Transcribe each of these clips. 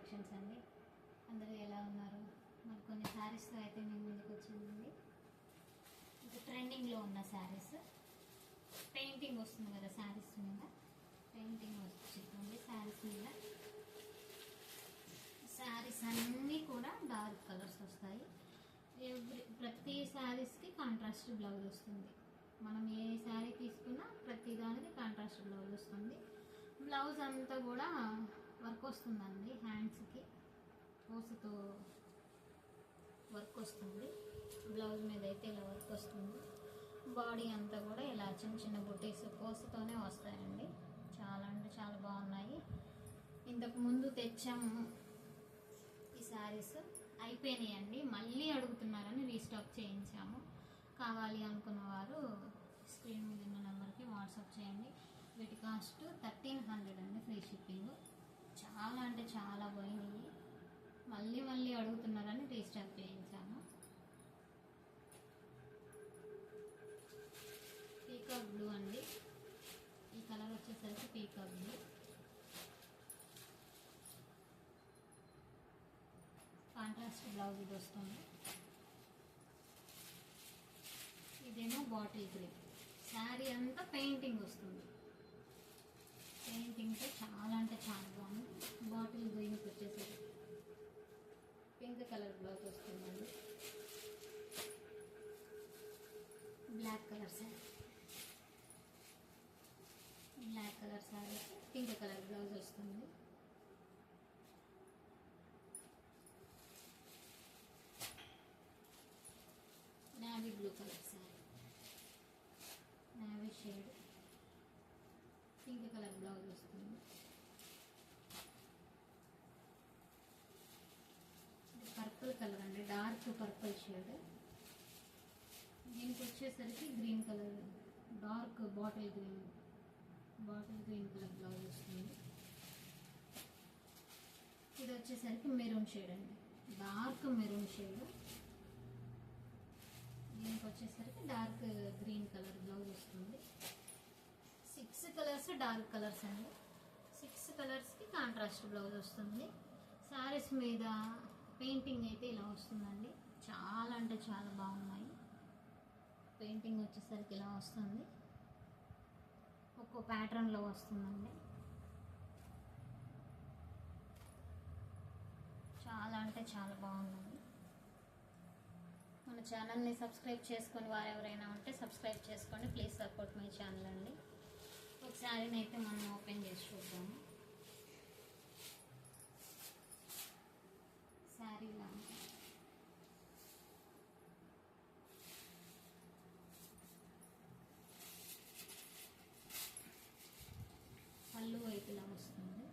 Collections అండి. అందరూ ఎలా ఉన్నారు? మరి కొన్ని శారీస్తో అయితే నేను ముందుకు వచ్చానండి. ఇంకా ట్రెండింగ్లో ఉన్న శారీస్, పెయింటింగ్ వస్తుంది కదా శారీస్ మీద, పెయింటింగ్ వచ్చింది శారీస్ మీద. శారీస్ అన్నీ కూడా డార్క్ కలర్స్ వస్తాయి. ప్రతి శారీస్కి కాంట్రాస్ట్ బ్లౌజ్ వస్తుంది. మనం ఏ శారీ తీసుకున్నా ప్రతి దానికి కాంట్రాస్ట్ బ్లౌజ్ వస్తుంది. బ్లౌజ్ అంతా కూడా వర్క్ వస్తుందండి. హ్యాండ్స్కి పూసతో వర్క్ వస్తుంది. బ్లౌజ్ మీద అయితే ఇలా వర్క్ వస్తుంది. బాడీ అంతా కూడా ఇలా చిన్న చిన్న బుటీస్ పూసతోనే వస్తాయండి. చాలా అంటే చాలా బాగున్నాయి. ఇంతకు ముందు తెచ్చాము ఈ శారీస్, అయిపోయినాయండి. మళ్ళీ అడుగుతున్నారని రీస్టాక్ చేయించాము. కావాలి అనుకున్న వారు స్క్రీన్ మీద ఉన్న నెంబర్కి వాట్సాప్ చేయండి. వీటి కాస్ట్ 1300 అండి, ఫ్రీ షిప్పింగ్. చాలా అంటే చాలా పోయినాయి. మళ్ళీ మళ్ళీ అడుగుతున్నారని రీస్టాక్ చేయించాము. పీకాక్ బ్లూ అండి. ఈ కలర్ వచ్చేసరికి పీకాక్ బ్లూ. కాంట్రాస్ట్ బ్లౌజ్ ఇది వస్తుంది. ఇదేమో బాటిల్ గ్రీన్. శారీ అంతా పెయింటింగ్ వస్తుంది. పెయింటింగ్తో చాలా అంటే చాలా బాగుంది. బాటిల్ గ్రీన్కి వచ్చేసరికి పింక్ కలర్ బ్లౌజ్ వస్తుందండి. Black colour sari, black colour sari pink colour blouse వస్తుంది. Navy blue colour sari, navy shade pink colour blouse వస్తుంది. పర్పుల్ కలర్ అండి, డార్క్ పర్పుల్ షేడ్. దీనికి వచ్చేసరికి green colour, dark bottle green colour blouse వస్తుంది. ఇది వచ్చేసరికి మెరూన్ షేడ్ అండి, డార్క్ మెరూన్ షేడ్. దీనికి వచ్చేసరికి డార్క్ గ్రీన్ కలర్ బ్లౌజ్ వస్తుంది. 6 కలర్స్ డార్క్ కలర్స్ అండి. 6 కలర్స్కి కాంట్రాస్ట్ బ్లౌజ్ వస్తుంది. శారీస్ మీద పెయింటింగ్ అయితే ఇలా వస్తుందండి. చాలా అంటే చాలా బాగున్నాయి. పెయింటింగ్ వచ్చేసరికి ఇలా వస్తుంది. ఒక్కో ప్యాటర్న్లో వస్తుందండి. చాలా అంటే చాలా బాగుందండి. మన ఛానల్ని సబ్స్క్రైబ్ చేసుకొని వారు ఎవరైనా ఉంటే సబ్స్క్రైబ్ చేసుకోండి. ప్లీజ్ సపోర్ట్ మై ఛానల్ అండి. ఒక శారీని అయితే మనం ఓపెన్ చేసి చూద్దాము. శారీ లాగా పళ్ళు వైపు ఇలా వస్తుంది.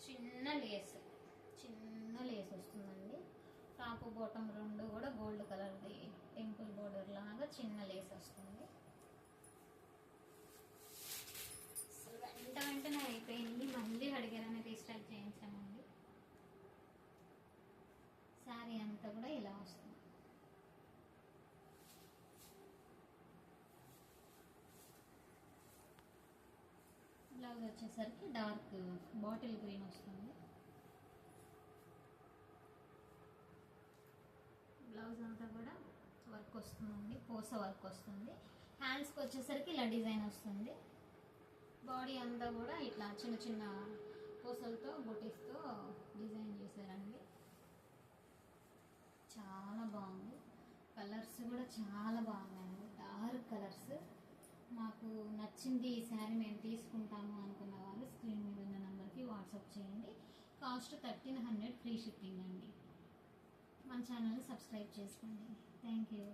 చిన్న లేస్ వస్తుందండి. టాప్ బాటమ్ రెండు కూడా గోల్డ్ కలర్ది టెంపుల్ బోర్డర్ లాగా చిన్న లేస్ వస్తుంది. అసలు వెంటనే అయిపోయింది. మళ్ళీ అడిగారని రీస్టాక్ చేయించామండి. శారీ అంతా కూడా ఇలా వస్తుంది. బ్లౌజ్ వచ్చేసరికి డార్క్ బాటిల్ గ్రీన్ వస్తుంది. బ్లౌజ్ అంతా కూడా వర్క్ వస్తుందండి, పూస వర్క్ వస్తుంది. హ్యాండ్స్కి వచ్చేసరికి ఇలా డిజైన్ వస్తుంది. బాడీ అంతా కూడా ఇట్లా చిన్న చిన్న పూసలతో బుటీస్తో డిజైన్ చేశారండి. చాలా బాగుంది. కలర్స్ కూడా చాలా బాగున్నాయండి, డార్క్ కలర్స్. మాకు నచ్చింది ఈ శారీ మేము తీసుకుంటాము అనుకున్న వాళ్ళు స్క్రీన్ మీద ఉన్న నెంబర్కి వాట్సాప్ చేయండి. కాస్ట్ 1300, ఫ్రీ షిప్పింగ్ అండి. మన ఛానల్ని సబ్స్క్రైబ్ చేసుకోండి. Thank you.